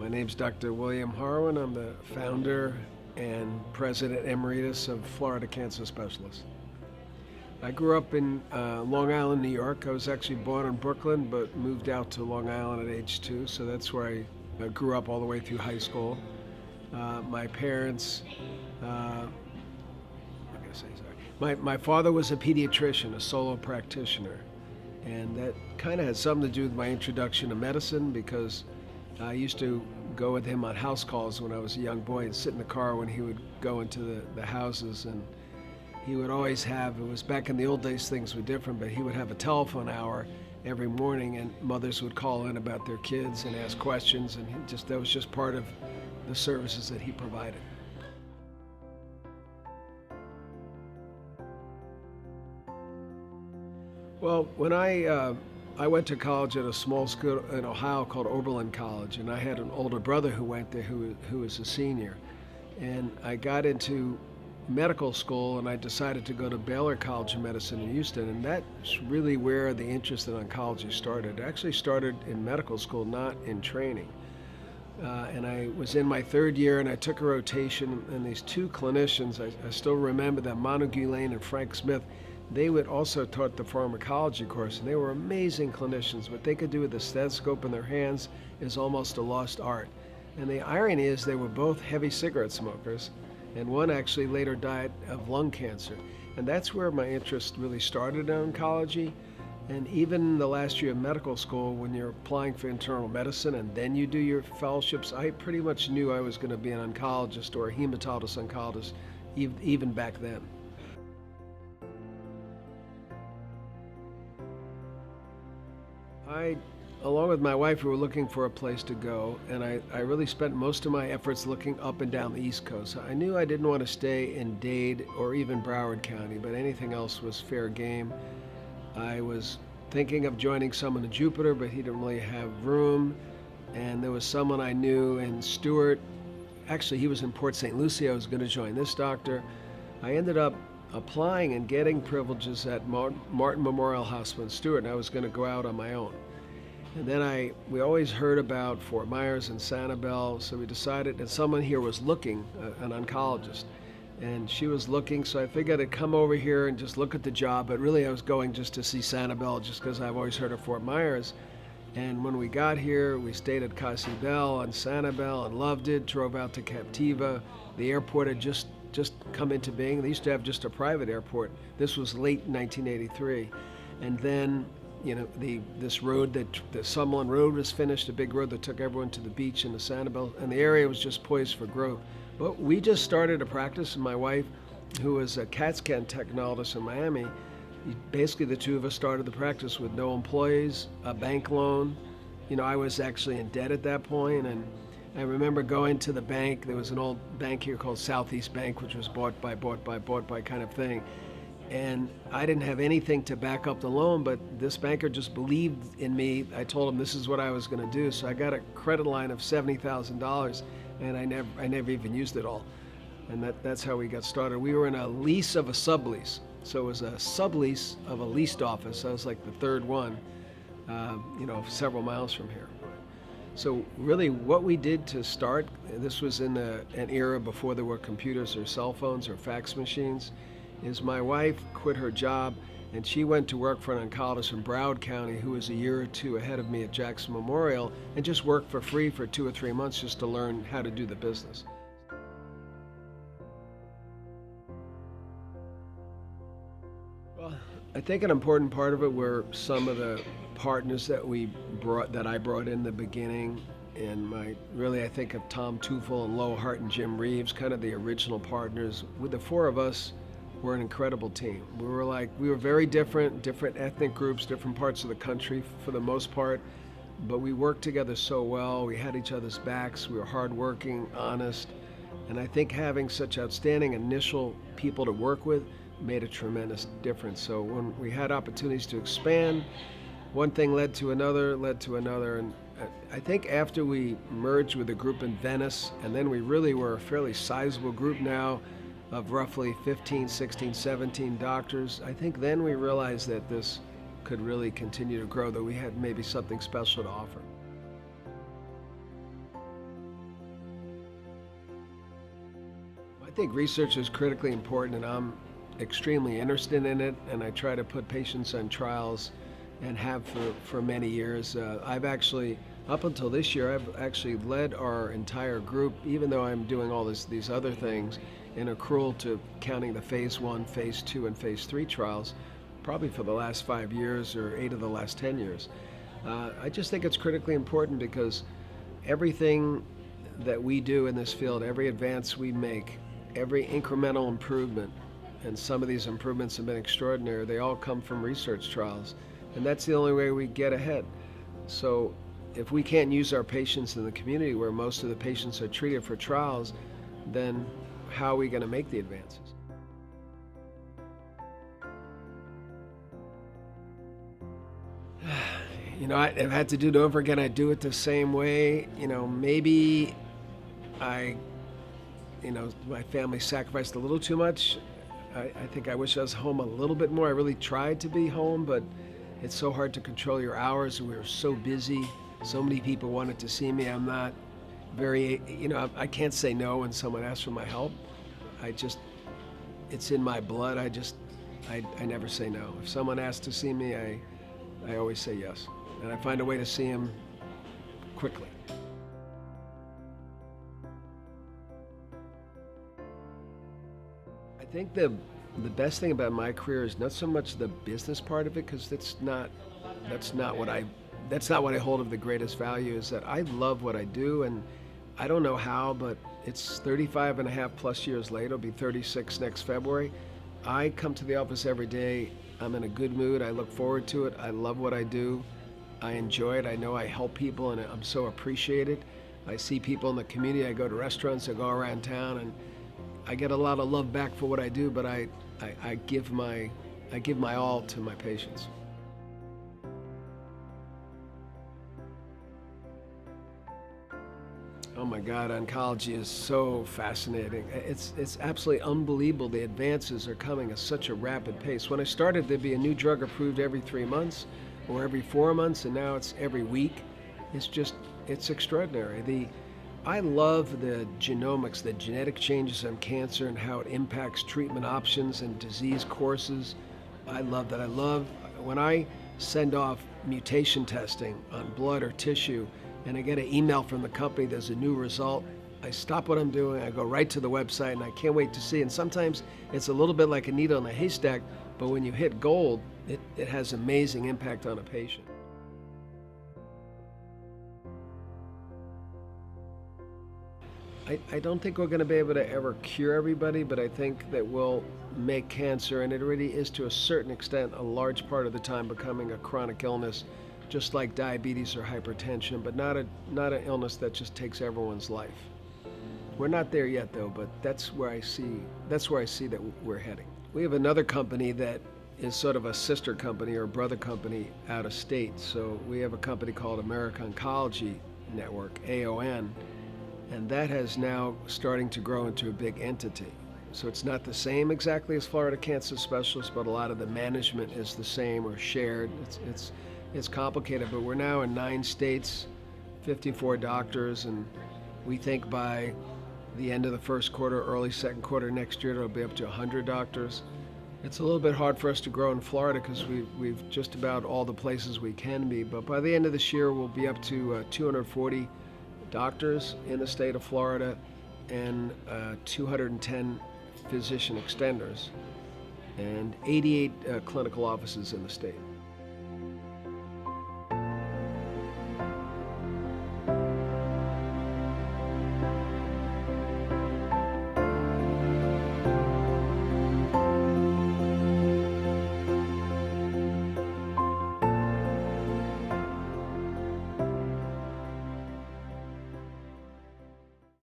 My name's Dr. William Harwin. I'm the founder and president emeritus of Florida Cancer Specialists. I grew up in Long Island, New York. I was actually born in Brooklyn, but moved out to Long Island at age 2, so that's where I grew up all the way through high school. My parents, I'm gonna say sorry. My father was a pediatrician, a solo practitioner, and that kind of had something to do with my introduction to medicine because I used to go with him on house calls when I was a young boy and sit in the car when he would go into the houses, and he would always have, it was back in the old days things were different, but he would have a telephone hour every morning and mothers would call in about their kids and ask questions, and that was just part of the services that he provided. Well, when I went to college at a small school in Ohio called Oberlin College, and I had an older brother who went there who was a senior. And I got into medical school and I decided to go to Baylor College of Medicine in Houston, and that's really where the interest in oncology started. It actually started in medical school, not in training. And I was in my third year and I took a rotation, and these two clinicians, I still remember them, Manu Gulain and Frank Smith, they would also taught the pharmacology course, and they were amazing clinicians. What they could do with a stethoscope in their hands is almost a lost art. And the irony is they were both heavy cigarette smokers, and one actually later died of lung cancer. And that's where my interest really started in oncology. And even the last year of medical school, when you're applying for internal medicine and then you do your fellowships, I pretty much knew I was going to be an oncologist or a hematologist oncologist even back then. Along with my wife, we were looking for a place to go, and I really spent most of my efforts looking up and down the East Coast. I knew I didn't want to stay in Dade or even Broward County, but anything else was fair game. I was thinking of joining someone in Jupiter, but he didn't really have room, and there was someone I knew in Stewart. Actually, he was in Port St. Lucie. I was going to join this doctor. I ended up applying and getting privileges at Martin Memorial Hospital in Stewart, and I was going to go out on my own. And then we always heard about Fort Myers and Sanibel, so we decided that someone here was looking, an oncologist, and she was looking, so I figured I'd come over here and just look at the job, but really I was going just to see Sanibel just because I've always heard of Fort Myers. And when we got here, we stayed at Casa Bell on Sanibel and loved it, drove out to Captiva. The airport had just come into being. They used to have just a private airport. This was late 1983. And then, this road, the Summerlin Road was finished, a big road that took everyone to the beach in the Sanibel, and the area was just poised for growth. But we just started a practice, and my wife, who was a CAT scan technologist in Miami, basically the two of us started the practice with no employees, a bank loan. I was actually in debt at that point, and I remember going to the bank. There was an old bank here called Southeast Bank, which was bought by kind of thing. And I didn't have anything to back up the loan, but this banker just believed in me. I told him this is what I was going to do. So I got a credit line of $70,000, and I never even used it all. And that's how we got started. We were in a lease of a sublease. So it was a sublease of a leased office. I was like the third one, several miles from here. So really what we did to start, this was in an era before there were computers or cell phones or fax machines, is my wife quit her job and she went to work for an oncologist in Broward County who was a year or two ahead of me at Jackson Memorial, and just worked for free for 2 or 3 months just to learn how to do the business. Well, I think an important part of it were some of the partners that I brought in the beginning, and I think of Tom Tufel and Lo Hart and Jim Reeves, kind of the original partners. With the four of us, we're an incredible team. We were very different ethnic groups, different parts of the country for the most part, but we worked together so well. We had each other's backs. We were hardworking, honest, and I think having such outstanding initial people to work with made a tremendous difference. So when we had opportunities to expand, one thing led to another, and I think after we merged with a group in Venice, and then we really were a fairly sizable group now of roughly 15, 16, 17 doctors, I think then we realized that this could really continue to grow, that we had maybe something special to offer. I think research is critically important, and I'm extremely interested in it, and I try to put patients on trials and have for many years. I've actually, up until this year, I've actually led our entire group, even though I'm doing all these other things, in accrual to counting the phase 1, phase 2, and phase 3 trials, probably for the last 5 years or 8 of the last 10 years. I just think it's critically important because everything that we do in this field, every advance we make, every incremental improvement, and some of these improvements have been extraordinary, they all come from research trials. And that's the only way we get ahead. So if we can't use our patients in the community where most of the patients are treated for trials, then how are we going to make the advances? I've had to do it over again. I do it the same way. Maybe I, my family sacrificed a little too much. I think I wish I was home a little bit more. I really tried to be home, but it's so hard to control your hours. We were so busy. So many people wanted to see me. I'm not very, I can't say no when someone asks for my help. It's in my blood. I never say no. If someone asks to see me, I always say yes. And I find a way to see them quickly. I think the best thing about my career is not so much the business part of it, because that's not what I hold of the greatest value. Is that I love what I do, and I don't know how, but it's 35 and a half plus years later. It'll be 36 next February. I come to the office every day. I'm in a good mood. I look forward to it. I love what I do. I enjoy it. I know I help people, and I'm so appreciated. I see people in the community. I go to restaurants. I go around town, and I get a lot of love back for what I do. But I give my all to my patients. Oh my God, oncology is so fascinating. It's absolutely unbelievable. The advances are coming at such a rapid pace. When I started, there'd be a new drug approved every 3 months or every 4 months, and now it's every week. It's extraordinary. I love the genomics, the genetic changes on cancer and how it impacts treatment options and disease courses. I love that. I love when I send off mutation testing on blood or tissue, and I get an email from the company, there's a new result. I stop what I'm doing, I go right to the website, and I can't wait to see. And sometimes it's a little bit like a needle in a haystack, but when you hit gold, it has amazing impact on a patient. I don't think we're going to be able to ever cure everybody, but I think that we'll make cancer, and it already is to a certain extent, a large part of the time, becoming a chronic illness, just like diabetes or hypertension, but not an illness that just takes everyone's life. We're not there yet, though, but that's where I see that we're heading. We have another company that is sort of a sister company or brother company out of state. So we have a company called American Oncology Network, AON, and that has now starting to grow into a big entity. So it's not the same exactly as Florida Cancer Specialists, but a lot of the management is the same or shared. It's complicated, but we're now in 9 states, 54 doctors, and we think by the end of the first quarter, early second quarter next year, it'll be up to 100 doctors. It's a little bit hard for us to grow in Florida because we've just about all the places we can be, but by the end of this year, we'll be up to 240 doctors in the state of Florida and 210 physician extenders and 88 clinical offices in the state.